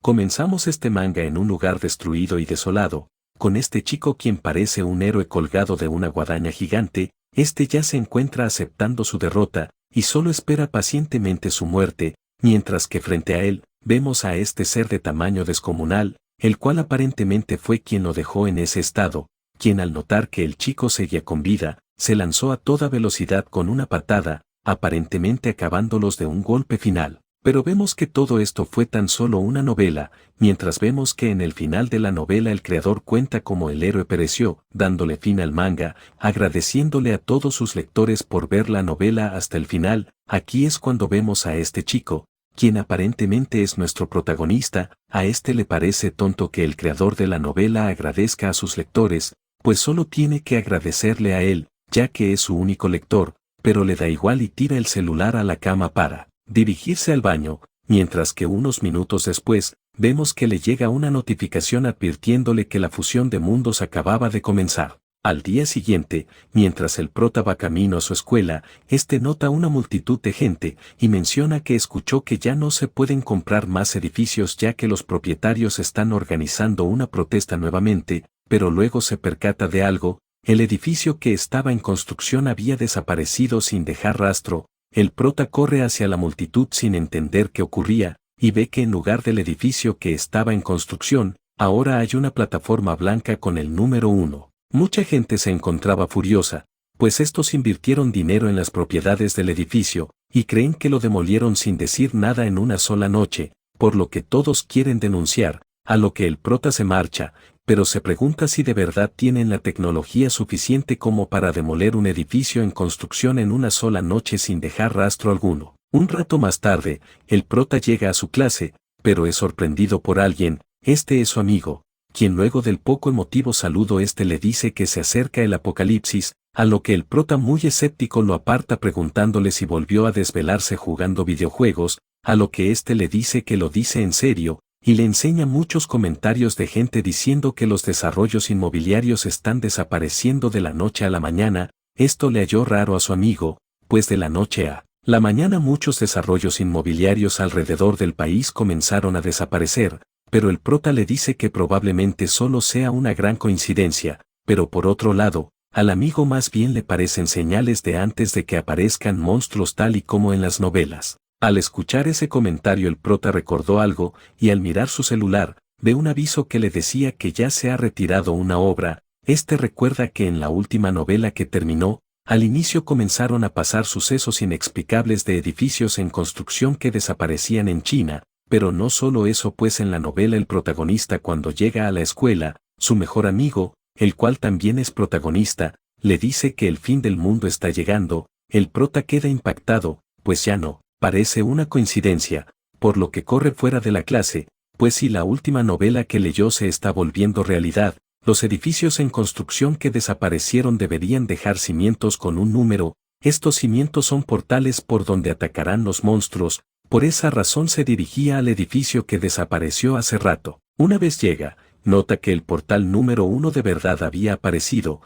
Comenzamos este manga en un lugar destruido y desolado, con este chico quien parece un héroe colgado de una guadaña gigante. Este ya se encuentra aceptando su derrota, y solo espera pacientemente su muerte, mientras que frente a él, vemos a este ser de tamaño descomunal, el cual aparentemente fue quien lo dejó en ese estado, quien al notar que el chico seguía con vida, se lanzó a toda velocidad con una patada, aparentemente acabándolos de un golpe final. Pero vemos que todo esto fue tan solo una novela, mientras vemos que en el final de la novela el creador cuenta cómo el héroe pereció, dándole fin al manga, agradeciéndole a todos sus lectores por ver la novela hasta el final. Aquí es cuando vemos a este chico, quien aparentemente es nuestro protagonista. A este le parece tonto que el creador de la novela agradezca a sus lectores, pues solo tiene que agradecerle a él, ya que es su único lector, pero le da igual y tira el celular a la cama para dirigirse al baño, mientras que unos minutos después, vemos que le llega una notificación advirtiéndole que la fusión de mundos acababa de comenzar. Al día siguiente, mientras el prota va camino a su escuela, este nota una multitud de gente, y menciona que escuchó que ya no se pueden comprar más edificios ya que los propietarios están organizando una protesta nuevamente, pero luego se percata de algo. El edificio que estaba en construcción había desaparecido sin dejar rastro. El prota corre hacia la multitud sin entender qué ocurría, y ve que en lugar del edificio que estaba en construcción, ahora hay una plataforma blanca con el número 1. Mucha gente se encontraba furiosa, pues estos invirtieron dinero en las propiedades del edificio, y creen que lo demolieron sin decir nada en una sola noche, por lo que todos quieren denunciar, a lo que el prota se marcha, pero se pregunta si de verdad tienen la tecnología suficiente como para demoler un edificio en construcción en una sola noche sin dejar rastro alguno. Un rato más tarde, el prota llega a su clase, pero es sorprendido por alguien. Este es su amigo, quien luego del poco emotivo saludo le dice que se acerca el apocalipsis, a lo que el prota muy escéptico lo aparta preguntándole si volvió a desvelarse jugando videojuegos, a lo que le dice que lo dice en serio, y le enseña muchos comentarios de gente diciendo que los desarrollos inmobiliarios están desapareciendo de la noche a la mañana. Esto le halló raro a su amigo, pues de la noche a la mañana muchos desarrollos inmobiliarios alrededor del país comenzaron a desaparecer, pero el prota le dice que probablemente solo sea una gran coincidencia, pero por otro lado, al amigo más bien le parecen señales de antes de que aparezcan monstruos tal y como en las novelas. Al escuchar ese comentario el prota recordó algo, y al mirar su celular, ve un aviso que le decía que ya se ha retirado una obra. Recuerda que en la última novela que terminó, al inicio comenzaron a pasar sucesos inexplicables de edificios en construcción que desaparecían en China, pero no solo eso, pues en la novela el protagonista cuando llega a la escuela, su mejor amigo, el cual también es protagonista, le dice que el fin del mundo está llegando. El prota queda impactado, pues ya no parece una coincidencia, por lo que corre fuera de la clase, pues si la última novela que leyó se está volviendo realidad, los edificios en construcción que desaparecieron deberían dejar cimientos con un número. Estos cimientos son portales por donde atacarán los monstruos. Por esa razón se dirigía al edificio que desapareció hace rato. Una vez llega, nota que el portal número 1 de verdad había aparecido.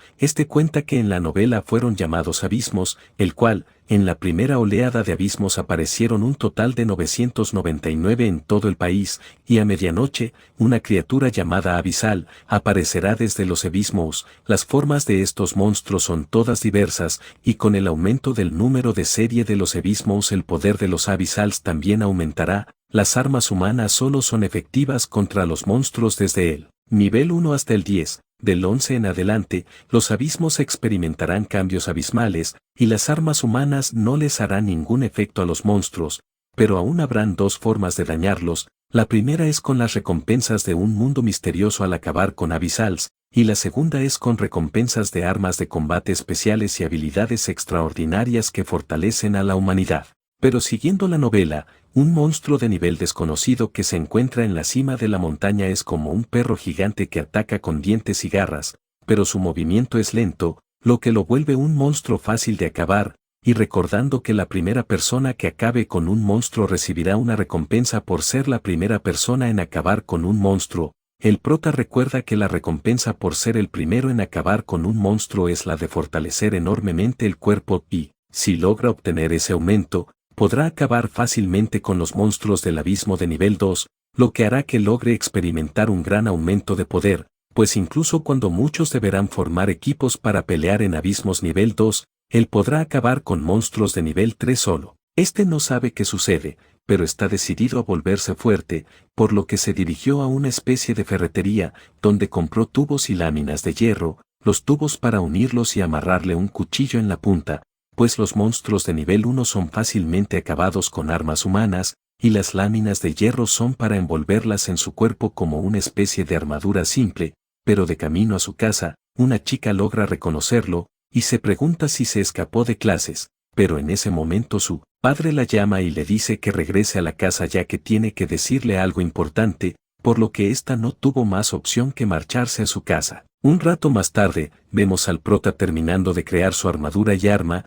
Cuenta que en la novela fueron llamados abismos, el cual, en la primera oleada de abismos aparecieron un total de 999 en todo el país, y a medianoche, una criatura llamada abisal aparecerá desde los abismos. Las formas de estos monstruos son todas diversas, y con el aumento del número de serie de los abismos el poder de los abisals también aumentará. Las armas humanas solo son efectivas contra los monstruos desde el nivel 1 hasta el 10. Del 11 en adelante, los abismos experimentarán cambios abismales, y las armas humanas no les harán ningún efecto a los monstruos, pero aún habrán dos formas de dañarlos. La primera es con las recompensas de un mundo misterioso al acabar con abisals, y la segunda es con recompensas de armas de combate especiales y habilidades extraordinarias que fortalecen a la humanidad. Pero siguiendo la novela, un monstruo de nivel desconocido que se encuentra en la cima de la montaña es como un perro gigante que ataca con dientes y garras, pero su movimiento es lento, lo que lo vuelve un monstruo fácil de acabar. Y recordando que la primera persona que acabe con un monstruo recibirá una recompensa por ser la primera persona en acabar con un monstruo, el prota recuerda que la recompensa por ser el primero en acabar con un monstruo es la de fortalecer enormemente el cuerpo y, si logra obtener ese aumento, podrá acabar fácilmente con los monstruos del abismo de nivel 2, lo que hará que logre experimentar un gran aumento de poder, pues incluso cuando muchos deberán formar equipos para pelear en abismos nivel 2, él podrá acabar con monstruos de nivel 3 solo. Este no sabe qué sucede, pero está decidido a volverse fuerte, por lo que se dirigió a una especie de ferretería, donde compró tubos y láminas de hierro, los tubos para unirlos y amarrarle un cuchillo en la punta, pues los monstruos de nivel 1 son fácilmente acabados con armas humanas, y las láminas de hierro son para envolverlas en su cuerpo como una especie de armadura simple, pero de camino a su casa, una chica logra reconocerlo, y se pregunta si se escapó de clases, pero en ese momento su padre la llama y le dice que regrese a la casa ya que tiene que decirle algo importante, por lo que ésta no tuvo más opción que marcharse a su casa. Un rato más tarde, vemos al prota terminando de crear su armadura y arma,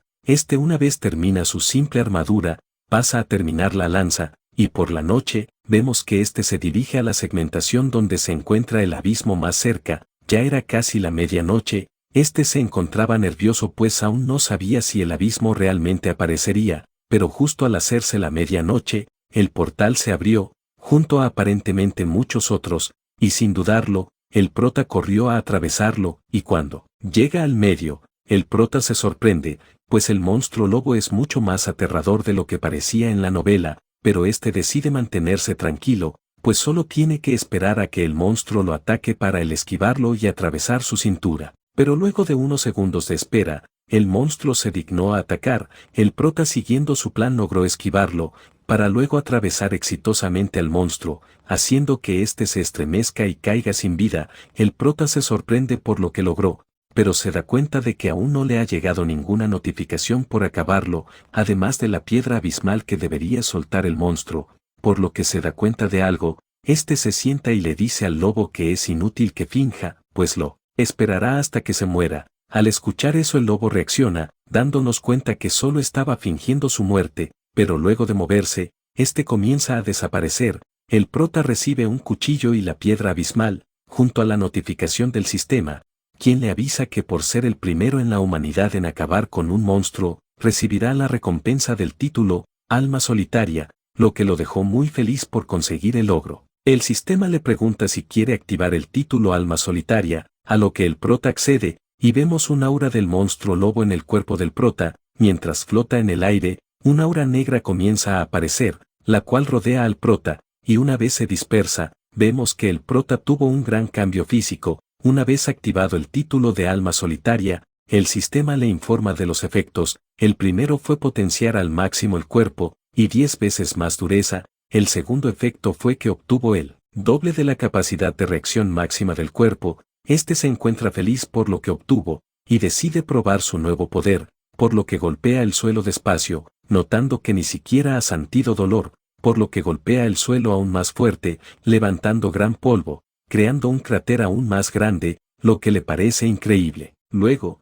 una vez termina su simple armadura, pasa a terminar la lanza, y por la noche, vemos que se dirige a la segmentación donde se encuentra el abismo más cerca, ya era casi la medianoche, se encontraba nervioso pues aún no sabía si el abismo realmente aparecería, pero justo al hacerse la medianoche, el portal se abrió, junto a aparentemente muchos otros, y sin dudarlo, el prota corrió a atravesarlo, y cuando llega al medio, el prota se sorprende, pues el monstruo lobo es mucho más aterrador de lo que parecía en la novela, pero decide mantenerse tranquilo, pues solo tiene que esperar a que el monstruo lo ataque para esquivarlo y atravesar su cintura. Pero luego de unos segundos de espera, el monstruo se dignó a atacar, el prota siguiendo su plan logró esquivarlo, para luego atravesar exitosamente al monstruo, haciendo que se estremezca y caiga sin vida. El prota se sorprende por lo que logró, pero se da cuenta de que aún no le ha llegado ninguna notificación por acabarlo, además de la piedra abismal que debería soltar el monstruo, por lo que se da cuenta de algo, se sienta y le dice al lobo que es inútil que finja, pues lo esperará hasta que se muera. Al escuchar eso el lobo reacciona, dándonos cuenta que solo estaba fingiendo su muerte, pero luego de moverse, comienza a desaparecer. El prota recibe un cuchillo y la piedra abismal, junto a la notificación del sistema, quien le avisa que por ser el primero en la humanidad en acabar con un monstruo, recibirá la recompensa del título, Alma Solitaria, lo que lo dejó muy feliz por conseguir el logro. El sistema le pregunta si quiere activar el título Alma Solitaria, a lo que el prota accede, y vemos un aura del monstruo lobo en el cuerpo del prota, mientras flota en el aire, una aura negra comienza a aparecer, la cual rodea al prota, y una vez se dispersa, vemos que el prota tuvo un gran cambio físico. Una vez activado el título de Alma Solitaria, el sistema le informa de los efectos. El primero fue potenciar al máximo el cuerpo, y 10 veces más dureza. El segundo efecto fue que obtuvo el doble de la capacidad de reacción máxima del cuerpo. Se encuentra feliz por lo que obtuvo, y decide probar su nuevo poder, por lo que golpea el suelo despacio, notando que ni siquiera ha sentido dolor, por lo que golpea el suelo aún más fuerte, levantando gran polvo, creando un cráter aún más grande, lo que le parece increíble. Luego,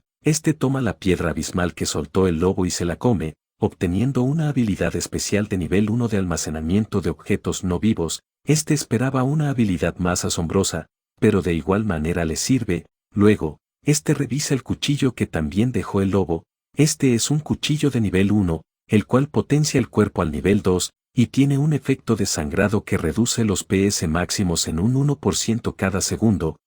toma la piedra abismal que soltó el lobo y se la come, obteniendo una habilidad especial de nivel 1 de almacenamiento de objetos no vivos. Esperaba una habilidad más asombrosa, pero de igual manera le sirve. Luego, revisa el cuchillo que también dejó el lobo. Es un cuchillo de nivel 1, el cual potencia el cuerpo al nivel 2, y tiene un efecto de sangrado que reduce los PS máximos en un 1% cada segundo.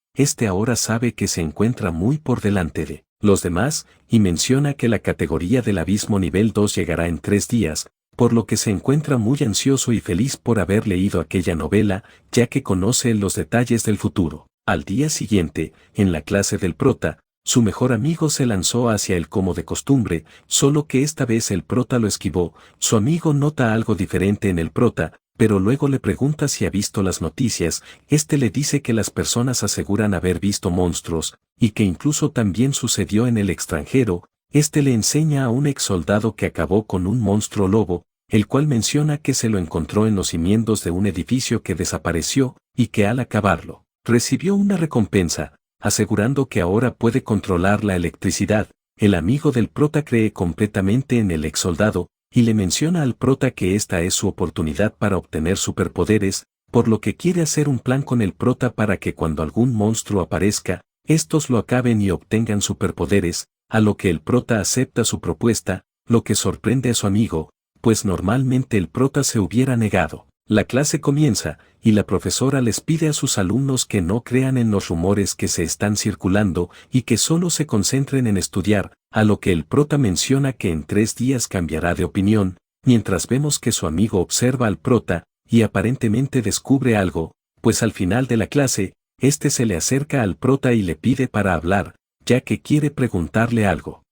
Ahora sabe que se encuentra muy por delante de los demás, y menciona que la categoría del abismo nivel 2 llegará en 3 días, por lo que se encuentra muy ansioso y feliz por haber leído aquella novela, ya que conoce los detalles del futuro. Al día siguiente, en la clase del prota, su mejor amigo se lanzó hacia él como de costumbre, solo que esta vez el prota lo esquivó. Su amigo nota algo diferente en el prota, pero luego le pregunta si ha visto las noticias. Le dice que las personas aseguran haber visto monstruos, y que incluso también sucedió en el extranjero. Le enseña a un ex soldado que acabó con un monstruo lobo, el cual menciona que se lo encontró en los cimientos de un edificio que desapareció, y que al acabarlo, recibió una recompensa, asegurando que ahora puede controlar la electricidad. El amigo del prota cree completamente en el ex soldado, y le menciona al prota que esta es su oportunidad para obtener superpoderes, por lo que quiere hacer un plan con el prota para que cuando algún monstruo aparezca, estos lo acaben y obtengan superpoderes, a lo que el prota acepta su propuesta, lo que sorprende a su amigo, pues normalmente el prota se hubiera negado. La clase comienza, y la profesora les pide a sus alumnos que no crean en los rumores que se están circulando y que solo se concentren en estudiar, a lo que el prota menciona que en 3 días cambiará de opinión, mientras vemos que su amigo observa al prota, y aparentemente descubre algo, pues al final de la clase, este se le acerca al prota y le pide para hablar, ya que quiere preguntarle algo.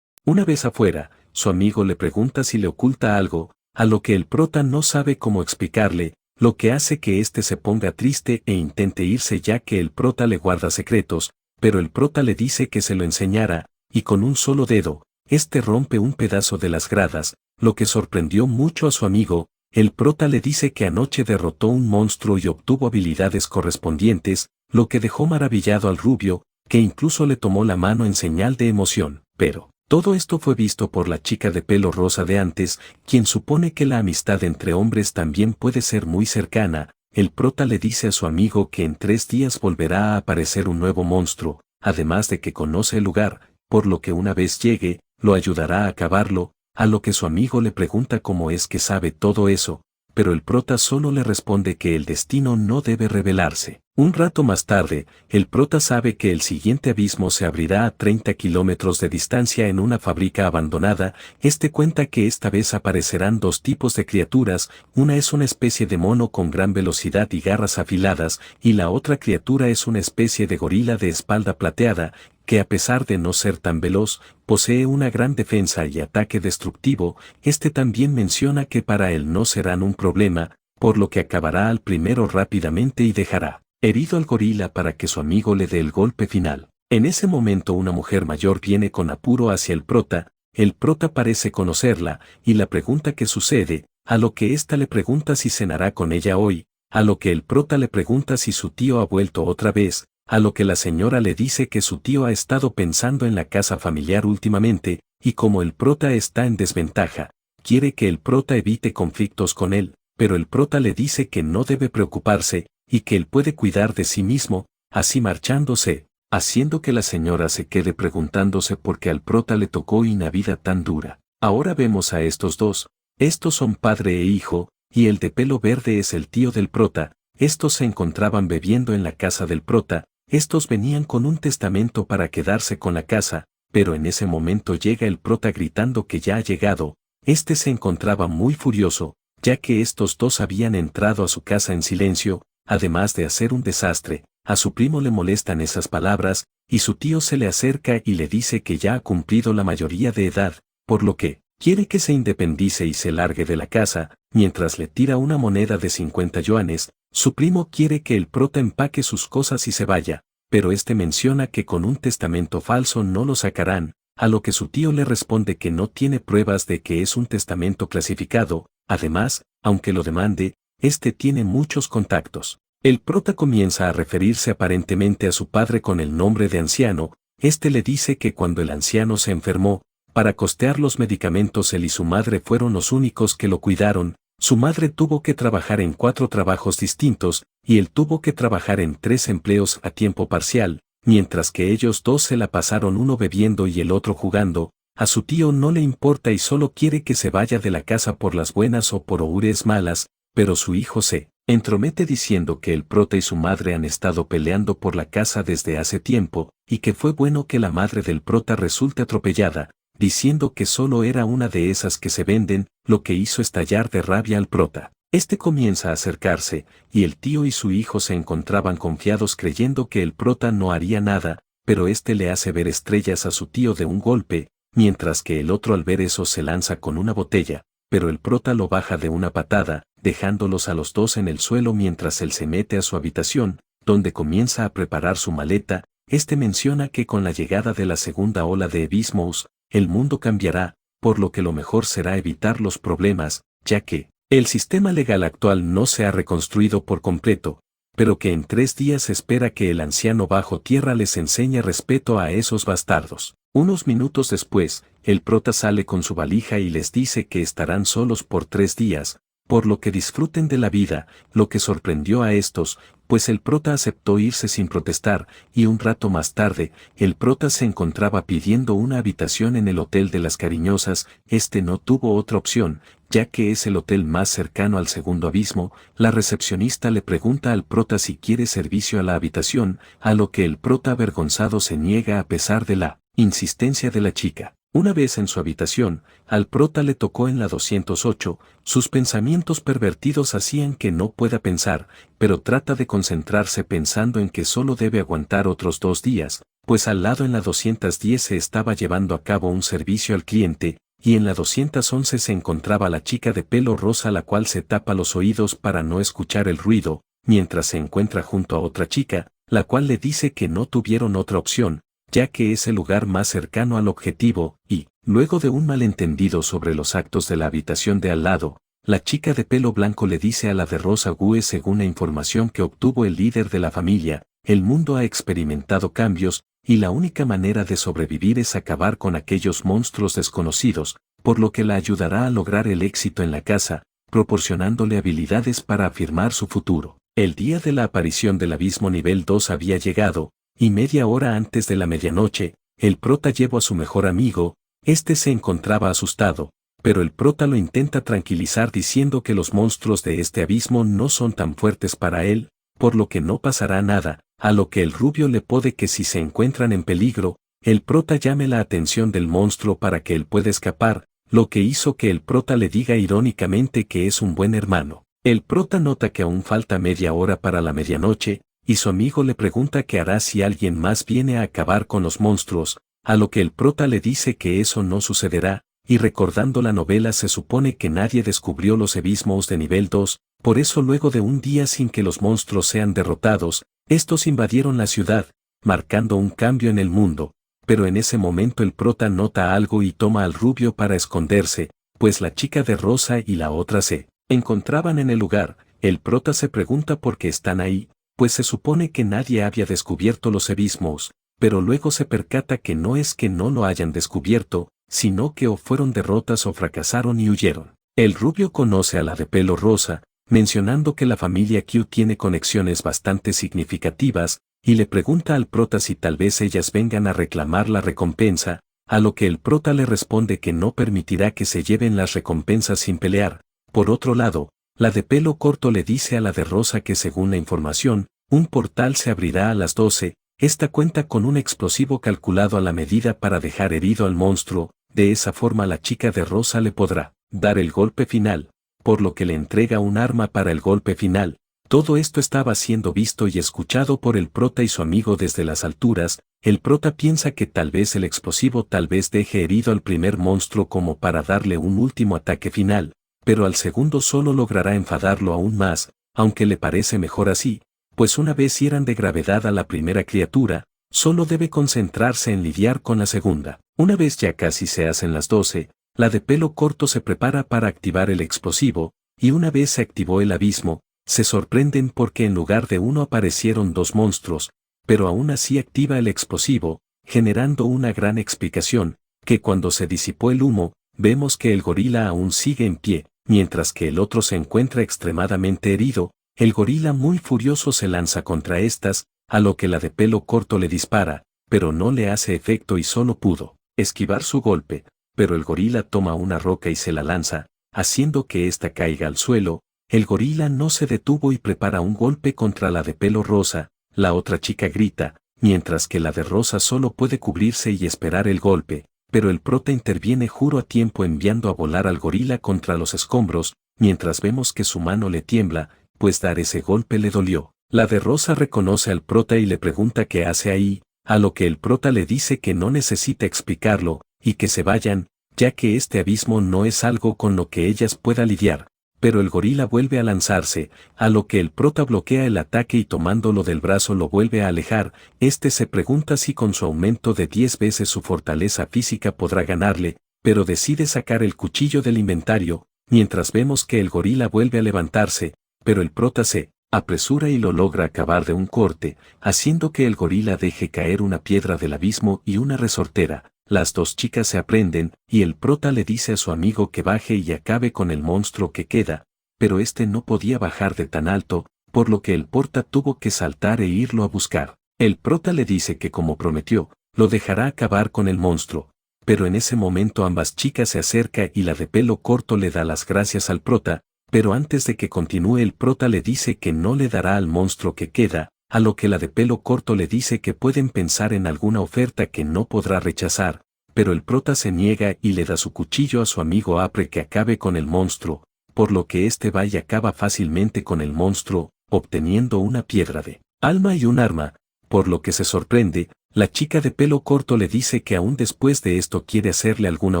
Una vez afuera, su amigo le pregunta si le oculta algo, a lo que el prota no sabe cómo explicarle, lo que hace que éste se ponga triste e intente irse ya que el prota le guarda secretos, pero el prota le dice que se lo enseñara, y con un solo dedo, este rompe un pedazo de las gradas, lo que sorprendió mucho a su amigo. El prota le dice que anoche derrotó un monstruo y obtuvo habilidades correspondientes, lo que dejó maravillado al rubio, que incluso le tomó la mano en señal de emoción, pero todo esto fue visto por la chica de pelo rosa de antes, quien supone que la amistad entre hombres también puede ser muy cercana. El prota le dice a su amigo que en 3 días volverá a aparecer un nuevo monstruo, además de que conoce el lugar, por lo que una vez llegue, lo ayudará a acabarlo, a lo que su amigo le pregunta cómo es que sabe todo eso, pero el prota solo le responde que el destino no debe revelarse. Un rato más tarde, el prota sabe que el siguiente abismo se abrirá a 30 kilómetros de distancia en una fábrica abandonada. Este cuenta que esta vez aparecerán 2 tipos de criaturas, una es una especie de mono con gran velocidad y garras afiladas, y la otra criatura es una especie de gorila de espalda plateada, que a pesar de no ser tan veloz, posee una gran defensa y ataque destructivo. Este también menciona que para él no serán un problema, por lo que acabará al primero rápidamente y dejará herido al gorila para que su amigo le dé el golpe final. En ese momento una mujer mayor viene con apuro hacia el prota parece conocerla, y la pregunta qué sucede, a lo que ésta le pregunta si cenará con ella hoy, a lo que el prota le pregunta si su tío ha vuelto otra vez, a lo que la señora le dice que su tío ha estado pensando en la casa familiar últimamente, y como el prota está en desventaja, quiere que el prota evite conflictos con él, pero el prota le dice que no debe preocuparse, y que él puede cuidar de sí mismo, así marchándose, haciendo que la señora se quede preguntándose por qué al prota le tocó una vida tan dura. Ahora vemos a estos dos, estos son padre e hijo, y el de pelo verde es el tío del prota. Estos se encontraban bebiendo en la casa del prota. Estos venían con un testamento para quedarse con la casa, pero en ese momento llega el prota gritando que ya ha llegado. Este se encontraba muy furioso, ya que estos dos habían entrado a su casa en silencio, además de hacer un desastre. A su primo le molestan esas palabras, y su tío se le acerca y le dice que ya ha cumplido la mayoría de edad, por lo que quiere que se independice y se largue de la casa, mientras le tira una moneda de 50 yuanes. Su primo quiere que el prota empaque sus cosas y se vaya, pero este menciona que con un testamento falso no lo sacarán, a lo que su tío le responde que no tiene pruebas de que es un testamento clasificado. Además, aunque lo demande, este tiene muchos contactos. El prota comienza a referirse aparentemente a su padre con el nombre de anciano. Este le dice que cuando el anciano se enfermó, para costear los medicamentos él y su madre fueron los únicos que lo cuidaron. Su madre tuvo que trabajar en 4 trabajos distintos, y él tuvo que trabajar en 3 empleos a tiempo parcial, mientras que ellos dos se la pasaron uno bebiendo y el otro jugando. A su tío no le importa y solo quiere que se vaya de la casa por las buenas o por oures malas, pero su hijo se entromete diciendo que el prota y su madre han estado peleando por la casa desde hace tiempo, y que fue bueno que la madre del prota resulte atropellada, diciendo que solo era una de esas que se venden, lo que hizo estallar de rabia al prota. Este comienza a acercarse, y el tío y su hijo se encontraban confiados creyendo que el prota no haría nada, pero este le hace ver estrellas a su tío de un golpe, mientras que el otro al ver eso se lanza con una botella, pero el prota lo baja de una patada, dejándolos a los dos en el suelo mientras él se mete a su habitación, donde comienza a preparar su maleta. Este menciona que con la llegada de la segunda ola de Ebismos, el mundo cambiará, por lo que lo mejor será evitar los problemas, ya que el sistema legal actual no se ha reconstruido por completo, pero que en 3 días espera que el anciano bajo tierra les enseñe respeto a esos bastardos. Unos minutos después, el prota sale con su valija y les dice que estarán solos por 3 días, por lo que disfruten de la vida, lo que sorprendió a estos, pues el prota aceptó irse sin protestar, y un rato más tarde, el prota se encontraba pidiendo una habitación en el Hotel de las Cariñosas. Este no tuvo otra opción ya que es el hotel más cercano al segundo abismo. La recepcionista le pregunta al prota si quiere servicio a la habitación, a lo que el prota avergonzado se niega a pesar de la insistencia de la chica. Una vez en su habitación, al prota le tocó en la 208, sus pensamientos pervertidos hacían que no pueda pensar, pero trata de concentrarse pensando en que solo debe aguantar otros 2 días, pues al lado en la 210 se estaba llevando a cabo un servicio al cliente, y en la 211 se encontraba la chica de pelo rosa la cual se tapa los oídos para no escuchar el ruido, mientras se encuentra junto a otra chica, la cual le dice que no tuvieron otra opción, ya que es el lugar más cercano al objetivo, y, luego de un malentendido sobre los actos de la habitación de al lado, la chica de pelo blanco le dice a la de rosa Gue según la información que obtuvo el líder de la familia, el mundo ha experimentado cambios, y la única manera de sobrevivir es acabar con aquellos monstruos desconocidos, por lo que la ayudará a lograr el éxito en la casa, proporcionándole habilidades para afirmar su futuro. El día de la aparición del abismo nivel 2 había llegado, y media hora antes de la medianoche, el prota llevó a su mejor amigo. Este se encontraba asustado, pero el prota lo intenta tranquilizar diciendo que los monstruos de este abismo no son tan fuertes para él, por lo que no pasará nada, a lo que el rubio le pide que si se encuentran en peligro, el prota llame la atención del monstruo para que él pueda escapar, lo que hizo que el prota le diga irónicamente que es un buen hermano. El prota nota que aún falta media hora para la medianoche, y su amigo le pregunta qué hará si alguien más viene a acabar con los monstruos, a lo que el prota le dice que eso no sucederá, y recordando la novela se supone que nadie descubrió los abismos de nivel 2, por eso luego de un día sin que los monstruos sean derrotados, estos invadieron la ciudad, marcando un cambio en el mundo, pero en ese momento el prota nota algo y toma al rubio para esconderse, pues la chica de rosa y la otra se encontraban en el lugar. El prota se pregunta por qué están ahí, pues se supone que nadie había descubierto los abismos, pero luego se percata que no es que no lo hayan descubierto, sino que o fueron derrotas o fracasaron y huyeron. El rubio conoce a la de pelo rosa, mencionando que la familia Q tiene conexiones bastante significativas, y le pregunta al prota si tal vez ellas vengan a reclamar la recompensa, a lo que el prota le responde que no permitirá que se lleven las recompensas sin pelear. Por otro lado, la de pelo corto le dice a la de rosa que según la información, un portal se abrirá a las 12, esta cuenta con un explosivo calculado a la medida para dejar herido al monstruo, de esa forma la chica de rosa le podrá dar el golpe final, por lo que le entrega un arma para el golpe final. Todo esto estaba siendo visto y escuchado por el prota y su amigo desde las alturas. El prota piensa que tal vez el explosivo tal vez deje herido al primer monstruo como para darle un último ataque final, pero al segundo solo logrará enfadarlo aún más, aunque le parece mejor así, pues una vez hieran de gravedad a la primera criatura, solo debe concentrarse en lidiar con la segunda. Una vez ya casi se hacen las 12, la de pelo corto se prepara para activar el explosivo, y una vez se activó el abismo, se sorprenden porque en lugar de uno aparecieron 2 monstruos, pero aún así activa el explosivo, generando una gran explicación, que cuando se disipó el humo, vemos que el gorila aún sigue en pie, mientras que el otro se encuentra extremadamente herido. El gorila muy furioso se lanza contra estas, a lo que la de pelo corto le dispara, pero no le hace efecto y solo pudo esquivar su golpe, pero el gorila toma una roca y se la lanza, haciendo que ésta caiga al suelo. El gorila no se detuvo y prepara un golpe contra la de pelo rosa. La otra chica grita, mientras que la de rosa solo puede cubrirse y esperar el golpe, pero el prota interviene juro a tiempo enviando a volar al gorila contra los escombros, mientras vemos que su mano le tiembla, pues dar ese golpe le dolió. La de rosa reconoce al prota y le pregunta qué hace ahí, a lo que el prota le dice que no necesita explicarlo, y que se vayan, ya que este abismo no es algo con lo que ellas pueda lidiar. Pero el gorila vuelve a lanzarse, a lo que el prota bloquea el ataque y tomándolo del brazo lo vuelve a alejar. Este se pregunta si con su aumento de 10 veces su fortaleza física podrá ganarle, pero decide sacar el cuchillo del inventario, mientras vemos que el gorila vuelve a levantarse, pero el prota se apresura y lo logra acabar de un corte, haciendo que el gorila deje caer una piedra del abismo y una resortera. Las 2 chicas se aprenden, y el prota le dice a su amigo que baje y acabe con el monstruo que queda, pero este no podía bajar de tan alto, por lo que el prota tuvo que saltar e irlo a buscar. El prota le dice que como prometió, lo dejará acabar con el monstruo, pero en ese momento ambas chicas se acercan y la de pelo corto le da las gracias al prota, pero antes de que continúe el prota le dice que no le dará al monstruo que queda, a lo que la de pelo corto le dice que pueden pensar en alguna oferta que no podrá rechazar, pero el prota se niega y le da su cuchillo a su amigo Apre que acabe con el monstruo, por lo que este va y acaba fácilmente con el monstruo, obteniendo una piedra de alma y un arma, por lo que se sorprende. La chica de pelo corto le dice que aún después de esto quiere hacerle alguna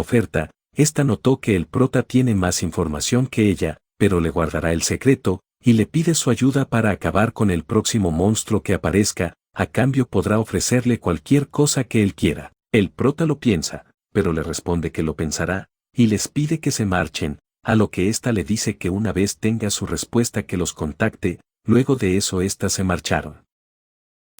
oferta. Esta notó que el prota tiene más información que ella, pero le guardará el secreto, y le pide su ayuda para acabar con el próximo monstruo que aparezca. A cambio podrá ofrecerle cualquier cosa que él quiera. El prota lo piensa, pero le responde que lo pensará, y les pide que se marchen, a lo que ésta le dice que una vez tenga su respuesta que los contacte. Luego de eso éstas se marcharon.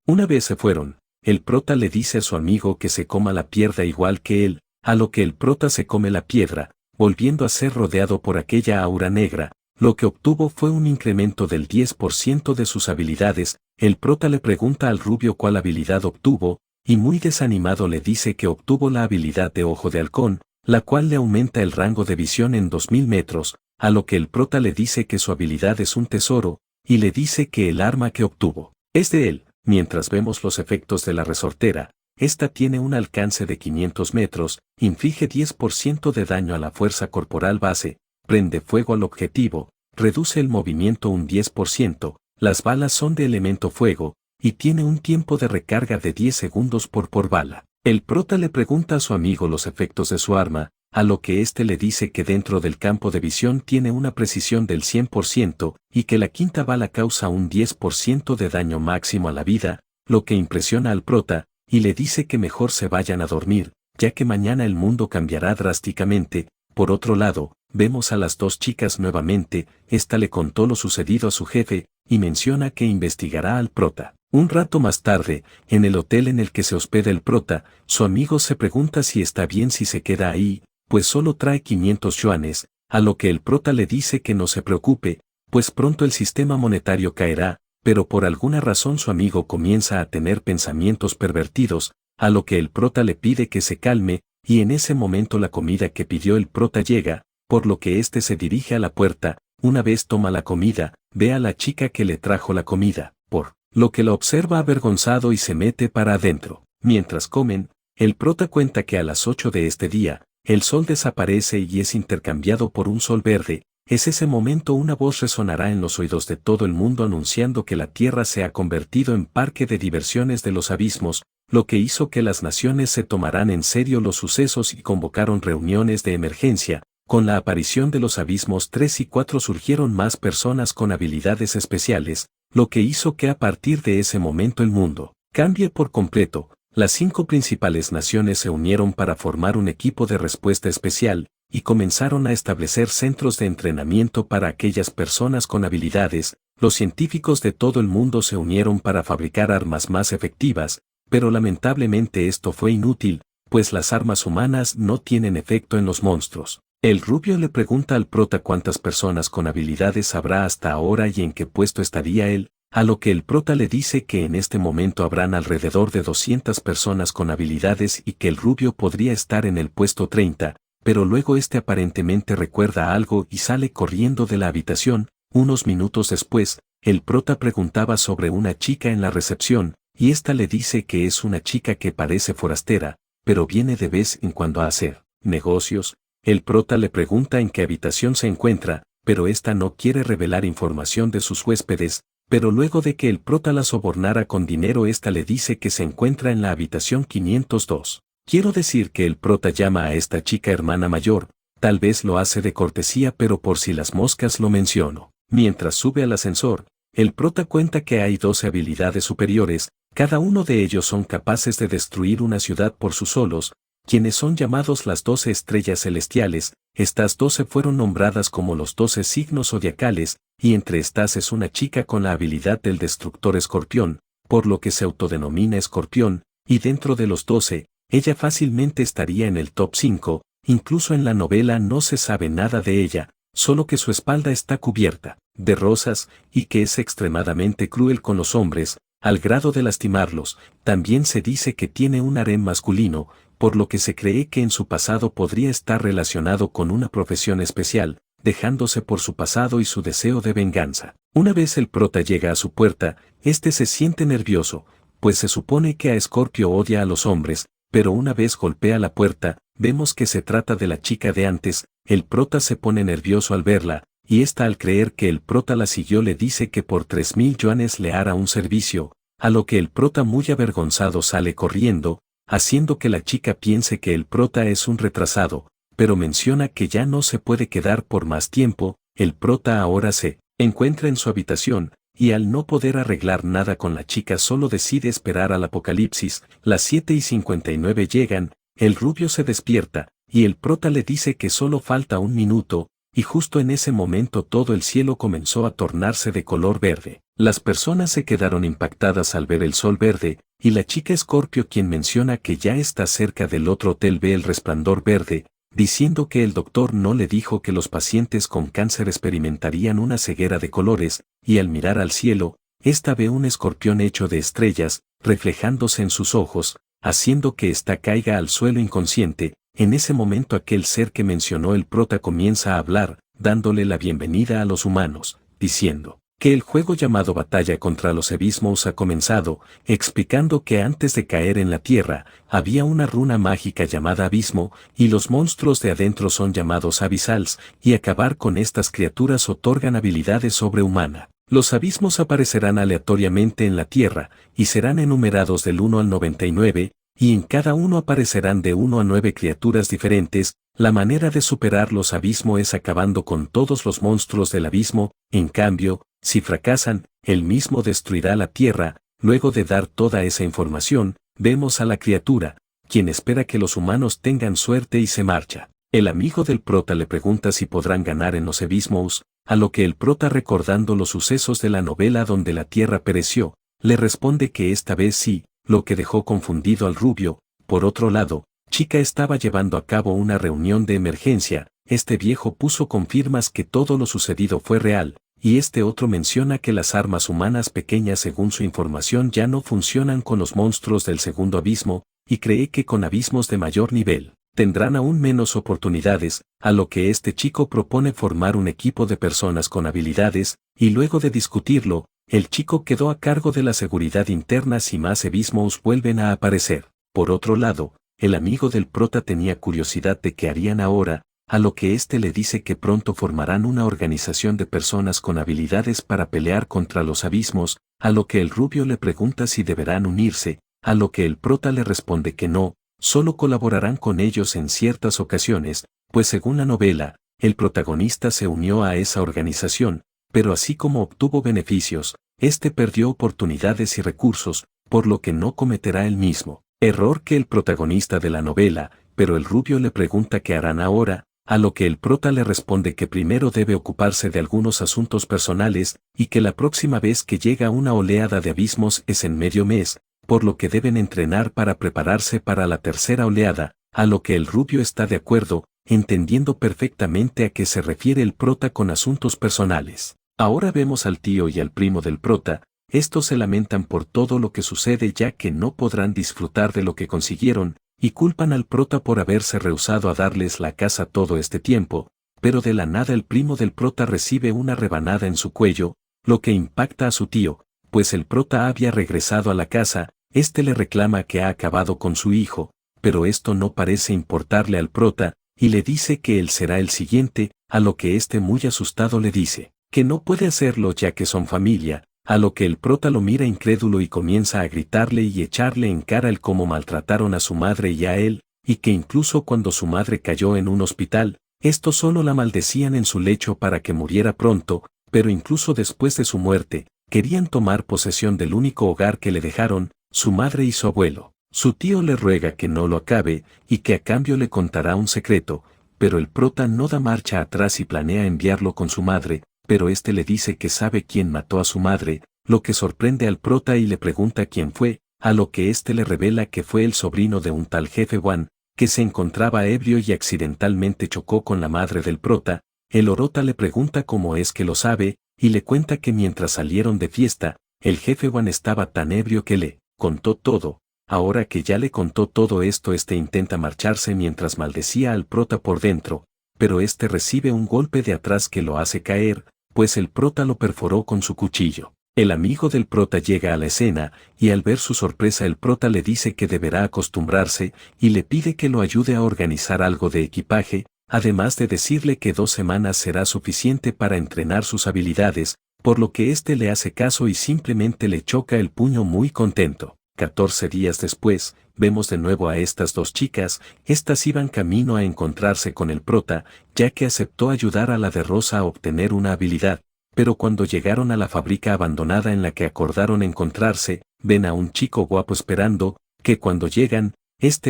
Una vez se fueron, el prota le dice a su amigo que se coma la piedra igual que él, a lo que el prota se come la piedra, volviendo a ser rodeado por aquella aura negra. Lo que obtuvo fue un incremento del 10% de sus habilidades. El prota le pregunta al rubio cuál habilidad obtuvo, y muy desanimado le dice que obtuvo la habilidad de ojo de halcón, la cual le aumenta el rango de visión en 2000 metros, a lo que el prota le dice que su habilidad es un tesoro, y le dice que el arma que obtuvo es de él. Mientras vemos los efectos de la resortera, esta tiene un alcance de 500 metros, inflige 10% de daño a la fuerza corporal base, prende fuego al objetivo, reduce el movimiento un 10%, las balas son de elemento fuego, y tiene un tiempo de recarga de 10 segundos por bala. El prota le pregunta a su amigo los efectos de su arma, a lo que éste le dice que dentro del campo de visión tiene una precisión del 100% y que la quinta bala causa un 10% de daño máximo a la vida, lo que impresiona al prota, y le dice que mejor se vayan a dormir, ya que mañana el mundo cambiará drásticamente. Por otro lado, vemos a las dos chicas nuevamente. Esta le contó lo sucedido a su jefe, y menciona que investigará al prota. Un rato más tarde, en el hotel en el que se hospeda el prota, su amigo se pregunta si está bien si se queda ahí, pues solo trae 500 yuanes, a lo que el prota le dice que no se preocupe, pues pronto el sistema monetario caerá, pero por alguna razón su amigo comienza a tener pensamientos pervertidos, a lo que el prota le pide que se calme, y en ese momento la comida que pidió el prota llega, por lo que éste se dirige a la puerta. Una vez toma la comida, ve a la chica que le trajo la comida, por lo que la observa avergonzado y se mete para adentro. Mientras comen, el prota cuenta que a las 8 de este día, el sol desaparece y es intercambiado por un sol verde. Es ese momento una voz resonará en los oídos de todo el mundo anunciando que la Tierra se ha convertido en parque de diversiones de los abismos, lo que hizo que las naciones se tomaran en serio los sucesos y convocaron reuniones de emergencia. Con la aparición de los abismos 3 y 4 surgieron más personas con habilidades especiales, lo que hizo que a partir de ese momento el mundo cambie por completo. Las 5 principales naciones se unieron para formar un equipo de respuesta especial, y comenzaron a establecer centros de entrenamiento para aquellas personas con habilidades. Los científicos de todo el mundo se unieron para fabricar armas más efectivas, pero lamentablemente esto fue inútil, pues las armas humanas no tienen efecto en los monstruos. El rubio le pregunta al prota cuántas personas con habilidades habrá hasta ahora y en qué puesto estaría él, a lo que el prota le dice que en este momento habrán alrededor de 200 personas con habilidades y que el rubio podría estar en el puesto 30, pero luego este aparentemente recuerda algo y sale corriendo de la habitación. Unos minutos después, el prota preguntaba sobre una chica en la recepción, y ésta le dice que es una chica que parece forastera, pero viene de vez en cuando a hacer negocios. El prota le pregunta en qué habitación se encuentra, pero ésta no quiere revelar información de sus huéspedes, pero luego de que el prota la sobornara con dinero ésta le dice que se encuentra en la habitación 502. Quiero decir que el prota llama a esta chica hermana mayor, tal vez lo hace de cortesía pero por si las moscas lo menciono. Mientras sube al ascensor, el prota cuenta que hay 12 habilidades superiores, cada uno de ellos son capaces de destruir una ciudad por sí solos, quienes son llamados las 12 estrellas celestiales. Estas 12 fueron nombradas como los 12 signos zodiacales, y entre estas es una chica con la habilidad del destructor escorpión, por lo que se autodenomina escorpión, y dentro de los 12, ella fácilmente estaría en el top 5, incluso en la novela no se sabe nada de ella, solo que su espalda está cubierta de rosas, y que es extremadamente cruel con los hombres, al grado de lastimarlos. También se dice que tiene un harén masculino, por lo que se cree que en su pasado podría estar relacionado con una profesión especial, dejándose por su pasado y su deseo de venganza. Una vez el prota llega a su puerta, este se siente nervioso, pues se supone que a Scorpio odia a los hombres, pero una vez golpea la puerta, vemos que se trata de la chica de antes. El prota se pone nervioso al verla, y esta al creer que el prota la siguió le dice que por 3.000 yuanes le hará un servicio, a lo que el prota muy avergonzado sale corriendo, haciendo que la chica piense que el prota es un retrasado, pero menciona que ya no se puede quedar por más tiempo. El prota ahora se encuentra en su habitación, y al no poder arreglar nada con la chica solo decide esperar al apocalipsis. Las 7:59 llegan, el rubio se despierta, y el prota le dice que solo falta un minuto, y justo en ese momento todo el cielo comenzó a tornarse de color verde. Las personas se quedaron impactadas al ver el sol verde, y la chica Scorpio, quien menciona que ya está cerca del otro hotel, ve el resplandor verde, diciendo que el doctor no le dijo que los pacientes con cáncer experimentarían una ceguera de colores, y al mirar al cielo, esta ve un escorpión hecho de estrellas, reflejándose en sus ojos, haciendo que ésta caiga al suelo inconsciente. En ese momento aquel ser que mencionó el prota comienza a hablar, dándole la bienvenida a los humanos, diciendo que el juego llamado Batalla contra los Abismos ha comenzado, explicando que antes de caer en la tierra, había una runa mágica llamada Abismo, y los monstruos de adentro son llamados Abyssals, y acabar con estas criaturas otorgan habilidades sobrehumanas. Los abismos aparecerán aleatoriamente en la tierra, y serán enumerados del 1 al 99, y en cada uno aparecerán de 1 a 9 criaturas diferentes. La manera de superar los abismos es acabando con todos los monstruos del abismo. En cambio, si fracasan, el mismo destruirá la tierra. Luego de dar toda esa información, vemos a la criatura, quien espera que los humanos tengan suerte y se marcha. El amigo del prota le pregunta si podrán ganar en los abismos, a lo que el prota, recordando los sucesos de la novela donde la tierra pereció, le responde que esta vez sí, lo que dejó confundido al rubio. Por otro lado, Chica estaba llevando a cabo una reunión de emergencia. Este viejo puso confirmas que todo lo sucedido fue real, y este otro menciona que las armas humanas pequeñas, según su información, ya no funcionan con los monstruos del segundo abismo, y cree que con abismos de mayor nivel tendrán aún menos oportunidades, a lo que este chico propone formar un equipo de personas con habilidades, y luego de discutirlo, el chico quedó a cargo de la seguridad interna si más abismos vuelven a aparecer. Por otro lado, el amigo del prota tenía curiosidad de qué harían ahora, a lo que éste le dice que pronto formarán una organización de personas con habilidades para pelear contra los abismos, a lo que el rubio le pregunta si deberán unirse, a lo que el prota le responde que no, solo colaborarán con ellos en ciertas ocasiones, pues según la novela, el protagonista se unió a esa organización, pero así como obtuvo beneficios, este perdió oportunidades y recursos, por lo que no cometerá el mismo error que el protagonista de la novela. Pero el rubio le pregunta qué harán ahora, a lo que el prota le responde que primero debe ocuparse de algunos asuntos personales, y que la próxima vez que llega una oleada de abismos es en medio mes, por lo que deben entrenar para prepararse para la tercera oleada, a lo que el rubio está de acuerdo, entendiendo perfectamente a qué se refiere el prota con asuntos personales. Ahora vemos al tío y al primo del prota. Estos se lamentan por todo lo que sucede, ya que no podrán disfrutar de lo que consiguieron, y culpan al prota por haberse rehusado a darles la casa todo este tiempo. Pero de la nada el primo del prota recibe una rebanada en su cuello, lo que impacta a su tío, pues el prota había regresado a la casa. Este le reclama que ha acabado con su hijo, pero esto no parece importarle al prota, y le dice que él será el siguiente, a lo que este, muy asustado, le dice que no puede hacerlo ya que son familia, a lo que el prota lo mira incrédulo y comienza a gritarle y echarle en cara el cómo maltrataron a su madre y a él, y que incluso cuando su madre cayó en un hospital, estos solo la maldecían en su lecho para que muriera pronto, pero incluso después de su muerte, querían tomar posesión del único hogar que le dejaron, su madre y su abuelo. Su tío le ruega que no lo acabe, y que a cambio le contará un secreto, pero el prota no da marcha atrás y planea enviarlo con su madre, pero este le dice que sabe quién mató a su madre, lo que sorprende al prota y le pregunta quién fue, a lo que este le revela que fue el sobrino de un tal jefe Wan, que se encontraba ebrio y accidentalmente chocó con la madre del prota. El orota le pregunta cómo es que lo sabe, y le cuenta que mientras salieron de fiesta, el jefe Wan estaba tan ebrio que le contó todo, Ahora que ya le contó todo esto, intenta marcharse mientras maldecía al prota por dentro, pero recibe un golpe de atrás que lo hace caer, pues el prota lo perforó con su cuchillo. El amigo del prota llega a la escena, y al ver su sorpresa el prota le dice que deberá acostumbrarse, y le pide que lo ayude a organizar algo de equipaje, además de decirle que 2 semanas será suficiente para entrenar sus habilidades, por lo que le hace caso y simplemente le choca el puño muy contento. 14 días después, vemos de nuevo a estas 2 chicas. Estas iban camino a encontrarse con el prota, ya que aceptó ayudar a la de Rosa a obtener una habilidad, pero cuando llegaron a la fábrica abandonada en la que acordaron encontrarse, ven a un chico guapo esperando, que cuando llegan,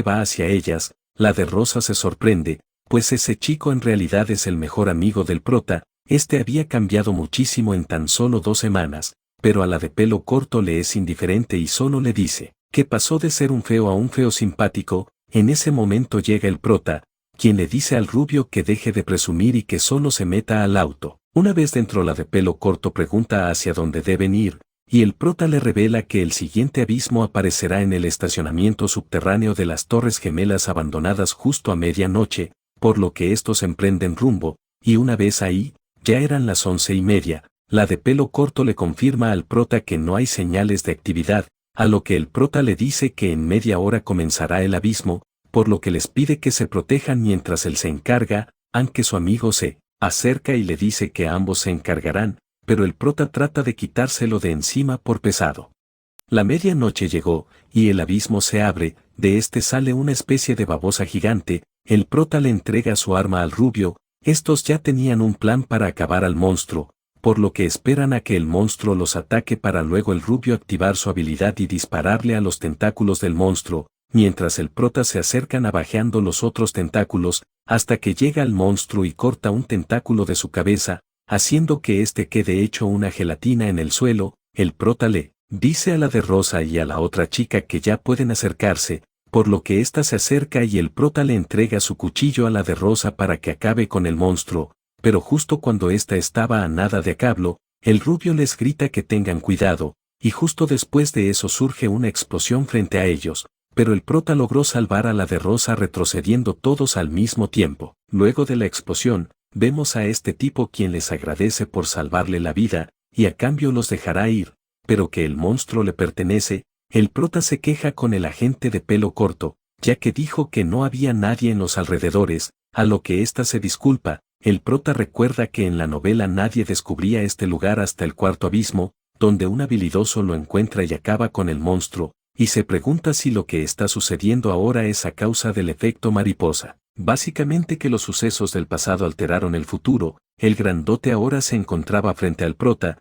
va hacia ellas. La de Rosa se sorprende, pues ese chico en realidad es el mejor amigo del prota. Había cambiado muchísimo en tan solo 2 semanas, pero a la de pelo corto le es indiferente y solo le dice que pasó de ser un feo a un feo simpático. En ese momento llega el prota, quien le dice al rubio que deje de presumir y que solo se meta al auto. Una vez dentro, la de pelo corto pregunta hacia dónde deben ir, y el prota le revela que el siguiente abismo aparecerá en el estacionamiento subterráneo de las Torres Gemelas abandonadas justo a medianoche, por lo que estos emprenden rumbo, y una vez ahí, ya eran las 11:30, la de pelo corto le confirma al prota que no hay señales de actividad, a lo que el prota le dice que en media hora comenzará el abismo, por lo que les pide que se protejan mientras él se encarga, aunque su amigo se acerca y le dice que ambos se encargarán, pero el prota trata de quitárselo de encima por pesado. La medianoche llegó, y el abismo se abre, de sale una especie de babosa gigante. El prota le entrega su arma al rubio. Estos ya tenían un plan para acabar al monstruo, por lo que esperan a que el monstruo los ataque para luego el rubio activar su habilidad y dispararle a los tentáculos del monstruo, mientras el prota se acerca navajeando los otros tentáculos, hasta que llega al monstruo y corta un tentáculo de su cabeza, haciendo que quede hecho una gelatina en el suelo. El prota le dice a la de Rosa y a la otra chica que ya pueden acercarse, por lo que se acerca y el prota le entrega su cuchillo a la de Rosa para que acabe con el monstruo, pero justo cuando estaba a nada de acabarlo, el rubio les grita que tengan cuidado, y justo después de eso surge una explosión frente a ellos, pero el prota logró salvar a la de Rosa retrocediendo todos al mismo tiempo. Luego de la explosión, vemos a tipo quien les agradece por salvarle la vida, y a cambio los dejará ir, pero que el monstruo le pertenece. El prota se queja con el agente de pelo corto, ya que dijo que no había nadie en los alrededores, a lo que se disculpa. El prota recuerda que en la novela nadie descubría lugar hasta el 4.º abismo, donde un habilidoso lo encuentra y acaba con el monstruo, y se pregunta si lo que está sucediendo ahora es a causa del efecto mariposa. Básicamente que los sucesos del pasado alteraron el futuro. El grandote ahora se encontraba frente al prota.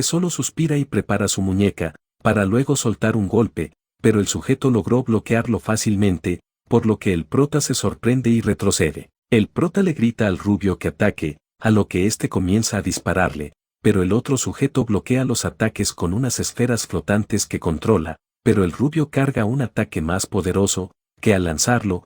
Solo suspira y prepara su muñeca, para luego soltar un golpe, pero el sujeto logró bloquearlo fácilmente, por lo que el prota se sorprende y retrocede. El prota le grita al rubio que ataque, a lo que comienza a dispararle, pero el otro sujeto bloquea los ataques con unas esferas flotantes que controla, pero el rubio carga un ataque más poderoso, que al lanzarlo,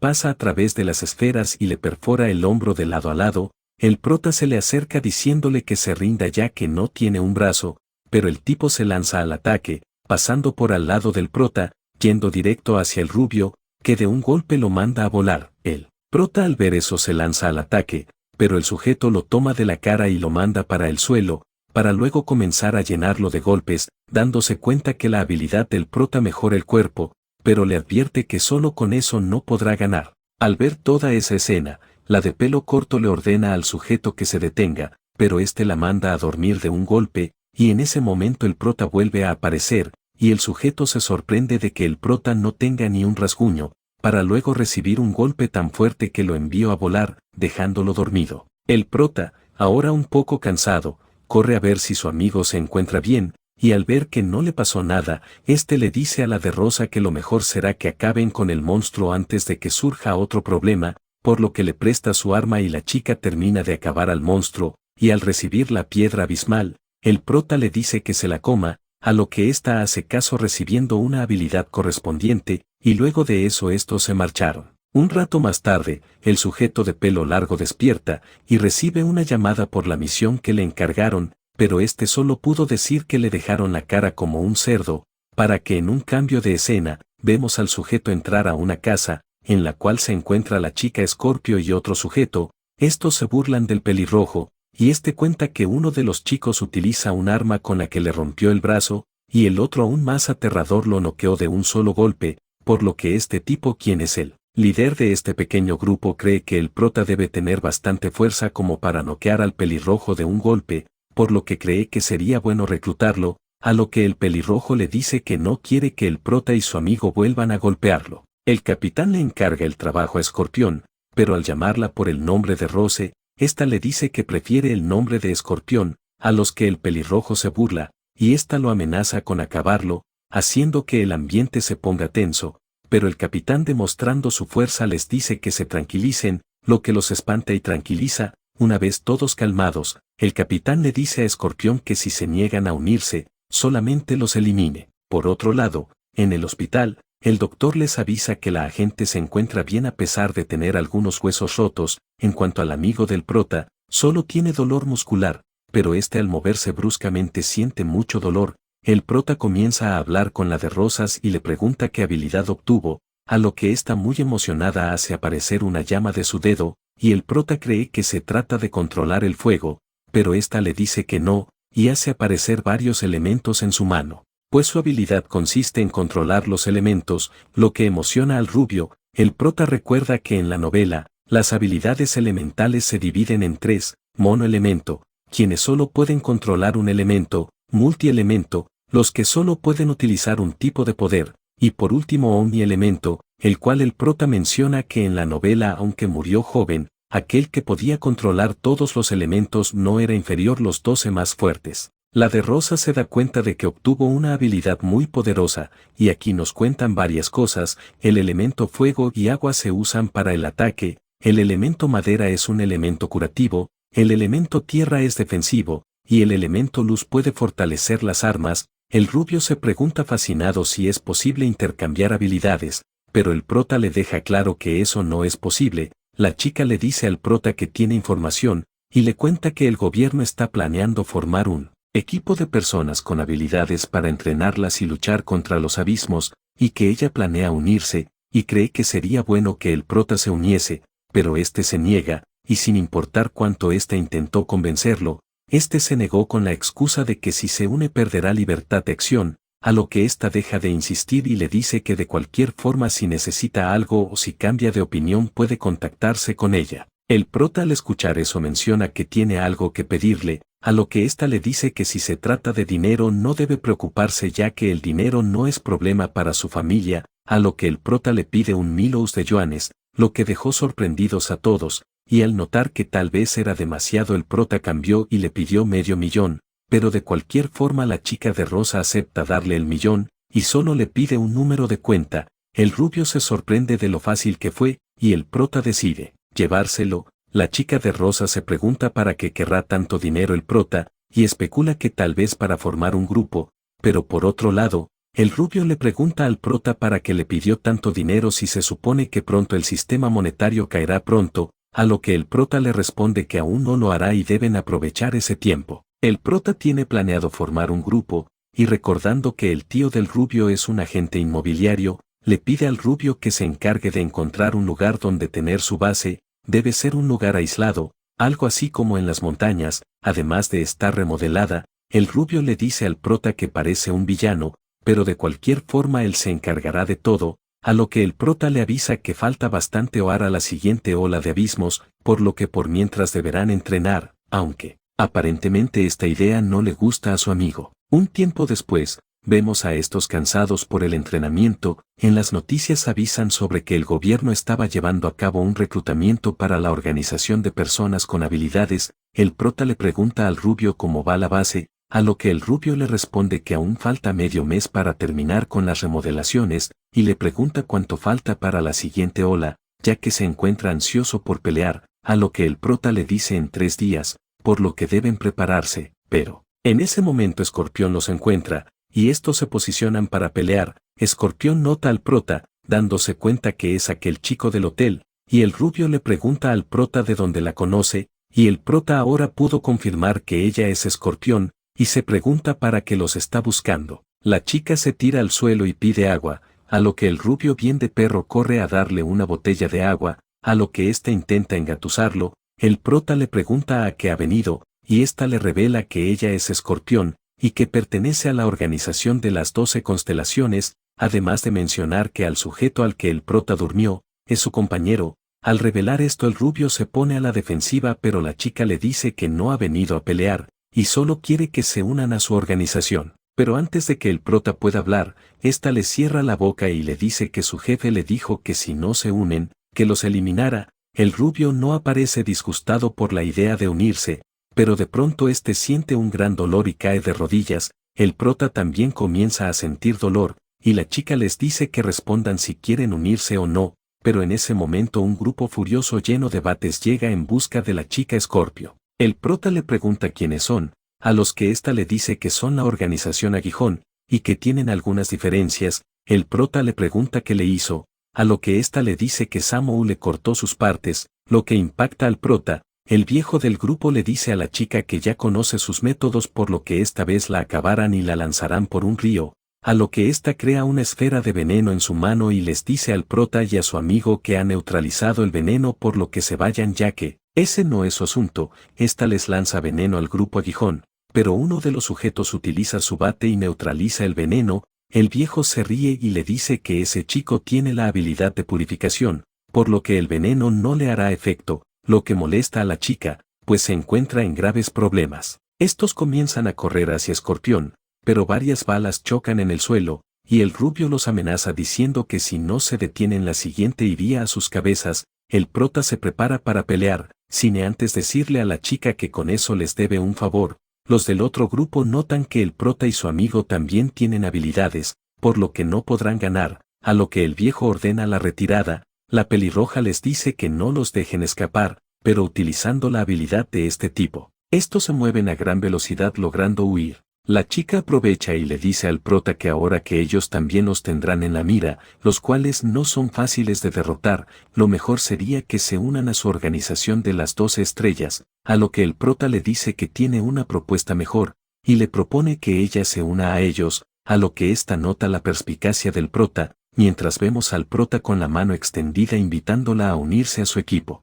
pasa a través de las esferas y le perfora el hombro de lado a lado. El prota se le acerca diciéndole que se rinda ya que no tiene un brazo, pero el tipo se lanza al ataque, pasando por al lado del prota, yendo directo hacia el rubio, que de un golpe lo manda a volar. El prota al ver eso se lanza al ataque, pero el sujeto lo toma de la cara y lo manda para el suelo, para luego comenzar a llenarlo de golpes, dándose cuenta que la habilidad del prota mejora el cuerpo, pero le advierte que solo con eso no podrá ganar. Al ver toda esa escena, la de pelo corto le ordena al sujeto que se detenga, pero la manda a dormir de un golpe, y en ese momento el prota vuelve a aparecer, y el sujeto se sorprende de que el prota no tenga ni un rasguño, para luego recibir un golpe tan fuerte que lo envió a volar, dejándolo dormido. El prota, ahora un poco cansado, corre a ver si su amigo se encuentra bien, y al ver que no le pasó nada, le dice a la de Rosa que lo mejor será que acaben con el monstruo antes de que surja otro problema, por lo que le presta su arma y la chica termina de acabar al monstruo, y al recibir la piedra abismal, el prota le dice que se la coma, a lo que ésta hace caso recibiendo una habilidad correspondiente, y luego de eso estos se marcharon. Un rato más tarde, el sujeto de pelo largo despierta, y recibe una llamada por la misión que le encargaron, pero solo pudo decir que le dejaron la cara como un cerdo, para que en un cambio de escena, vemos al sujeto entrar a una casa, en la cual se encuentra la chica Escorpio y otro sujeto. Estos se burlan del pelirrojo, y este cuenta que uno de los chicos utiliza un arma con la que le rompió el brazo, y el otro aún más aterrador lo noqueó de un solo golpe, por lo que este tipo, quien es el líder de este pequeño grupo, cree que el prota debe tener bastante fuerza como para noquear al pelirrojo de un golpe, por lo que cree que sería bueno reclutarlo, a lo que el pelirrojo le dice que no quiere que el prota y su amigo vuelvan a golpearlo. El capitán le encarga el trabajo a Escorpión, pero al llamarla por el nombre de Rose, ésta le dice que prefiere el nombre de Escorpión, a los que el pelirrojo se burla, y ésta lo amenaza con acabarlo, haciendo que el ambiente se ponga tenso, pero el capitán, demostrando su fuerza, les dice que se tranquilicen, lo que los espanta y tranquiliza. Una vez todos calmados, el capitán le dice a Escorpión que si se niegan a unirse, solamente los elimine. Por otro lado, en el hospital, el doctor les avisa que la agente se encuentra bien a pesar de tener algunos huesos rotos. En cuanto al amigo del prota, solo tiene dolor muscular, pero este al moverse bruscamente siente mucho dolor. El prota comienza a hablar con la de Rosas y le pregunta qué habilidad obtuvo, a lo que ésta, muy emocionada, hace aparecer una llama de su dedo, y el prota cree que se trata de controlar el fuego, pero ésta le dice que no, y hace aparecer varios elementos en su mano, pues su habilidad consiste en controlar los elementos, lo que emociona al rubio. El prota recuerda que en la novela, las habilidades elementales se dividen en tres: monoelemento, quienes solo pueden controlar un elemento; multielemento, los que solo pueden utilizar un tipo de poder; y por último omnielemento, el cual el prota menciona que en la novela, aunque murió joven, aquel que podía controlar todos los elementos no era inferior los 12 más fuertes. La de Rosa se da cuenta de que obtuvo una habilidad muy poderosa, y aquí nos cuentan varias cosas. El elemento fuego y agua se usan para el ataque, el elemento madera es un elemento curativo, el elemento tierra es defensivo, y el elemento luz puede fortalecer las armas. El rubio se pregunta fascinado si es posible intercambiar habilidades, pero el prota le deja claro que eso no es posible. La chica le dice al prota que tiene información, y le cuenta que el gobierno está planeando formar un equipo de personas con habilidades para entrenarlas y luchar contra los abismos, y que ella planea unirse, y cree que sería bueno que el prota se uniese, pero este se niega, y sin importar cuánto ésta intentó convencerlo, este se negó con la excusa de que si se une perderá libertad de acción, a lo que ésta deja de insistir y le dice que de cualquier forma, si necesita algo o si cambia de opinión, puede contactarse con ella. El prota, al escuchar eso, menciona que tiene algo que pedirle, a lo que ésta le dice que si se trata de dinero no debe preocuparse, ya que el dinero no es problema para su familia, a lo que el prota le pide 1.000 de yuanes, lo que dejó sorprendidos a todos, y al notar que tal vez era demasiado, el prota cambió y le pidió $500,000, pero de cualquier forma la chica de Rosa acepta darle el 1.000.000, y solo le pide un número de cuenta. El rubio se sorprende de lo fácil que fue, y el prota decide llevárselo. La chica de Rosa se pregunta para qué querrá tanto dinero el prota, y especula que tal vez para formar un grupo, pero por otro lado, el rubio le pregunta al prota para qué le pidió tanto dinero si se supone que pronto el sistema monetario caerá pronto, a lo que el prota le responde que aún no lo hará y deben aprovechar ese tiempo. El prota tiene planeado formar un grupo, y recordando que el tío del rubio es un agente inmobiliario, le pide al rubio que se encargue de encontrar un lugar donde tener su base. Debe ser un lugar aislado, algo así como en las montañas, además de estar remodelada. El rubio le dice al prota que parece un villano, pero de cualquier forma él se encargará de todo, a lo que el prota le avisa que falta bastante o hará la siguiente ola de abismos, por lo que por mientras deberán entrenar, aunque aparentemente esta idea no le gusta a su amigo. Un tiempo después, vemos a estos cansados por el entrenamiento. En las noticias avisan sobre que el gobierno estaba llevando a cabo un reclutamiento para la organización de personas con habilidades. El prota le pregunta al rubio cómo va la base, a lo que el rubio le responde que aún falta medio mes para terminar con las remodelaciones, y le pregunta cuánto falta para la siguiente ola, ya que se encuentra ansioso por pelear, a lo que el prota le dice en 3 días, por lo que deben prepararse. Pero en ese momento Escorpión los encuentra, y estos se posicionan para pelear. Escorpión nota al prota, dándose cuenta que es aquel chico del hotel, y el rubio le pregunta al prota de dónde la conoce, y el prota ahora pudo confirmar que ella es Escorpión, y se pregunta para qué los está buscando. La chica se tira al suelo y pide agua, a lo que el rubio bien de perro corre a darle una botella de agua, a lo que ésta intenta engatusarlo, el prota le pregunta a qué ha venido, y ésta le revela que ella es Escorpión, y que pertenece a la organización de las 12 constelaciones, además de mencionar que al sujeto al que el prota durmió, es su compañero. Al revelar esto el rubio se pone a la defensiva, pero la chica le dice que no ha venido a pelear, y solo quiere que se unan a su organización. Pero antes de que el prota pueda hablar, ésta le cierra la boca y le dice que su jefe le dijo que si no se unen, que los eliminara. El rubio no aparece disgustado por la idea de unirse, pero de pronto este siente un gran dolor y cae de rodillas. El prota también comienza a sentir dolor, y la chica les dice que respondan si quieren unirse o no, pero en ese momento un grupo furioso lleno de bates llega en busca de la chica Escorpio. El prota le pregunta quiénes son, a los que ésta le dice que son la organización Aguijón, y que tienen algunas diferencias. El prota le pregunta qué le hizo, a lo que ésta le dice que Samu le cortó sus partes, lo que impacta al prota. El viejo del grupo le dice a la chica que ya conoce sus métodos, por lo que esta vez la acabarán y la lanzarán por un río, a lo que ésta crea una esfera de veneno en su mano y les dice al prota y a su amigo que ha neutralizado el veneno, por lo que se vayan ya que ese no es su asunto. Ésta les lanza veneno al grupo Aguijón, pero uno de los sujetos utiliza su bate y neutraliza el veneno. El viejo se ríe y le dice que ese chico tiene la habilidad de purificación, por lo que el veneno no le hará efecto, lo que molesta a la chica, pues se encuentra en graves problemas. Estos comienzan a correr hacia Escorpión, pero varias balas chocan en el suelo, y el rubio los amenaza diciendo que si no se detienen la siguiente iría a sus cabezas. El prota se prepara para pelear, sin antes decirle a la chica que con eso les debe un favor. Los del otro grupo notan que el prota y su amigo también tienen habilidades, por lo que no podrán ganar, a lo que el viejo ordena la retirada. La pelirroja les dice que no los dejen escapar, pero utilizando la habilidad de este tipo, estos se mueven a gran velocidad logrando huir. La chica aprovecha y le dice al prota que ahora que ellos también los tendrán en la mira, los cuales no son fáciles de derrotar, lo mejor sería que se unan a su organización de las 12 estrellas, a lo que el prota le dice que tiene una propuesta mejor, y le propone que ella se una a ellos, a lo que ésta nota la perspicacia del prota, mientras vemos al prota con la mano extendida invitándola a unirse a su equipo.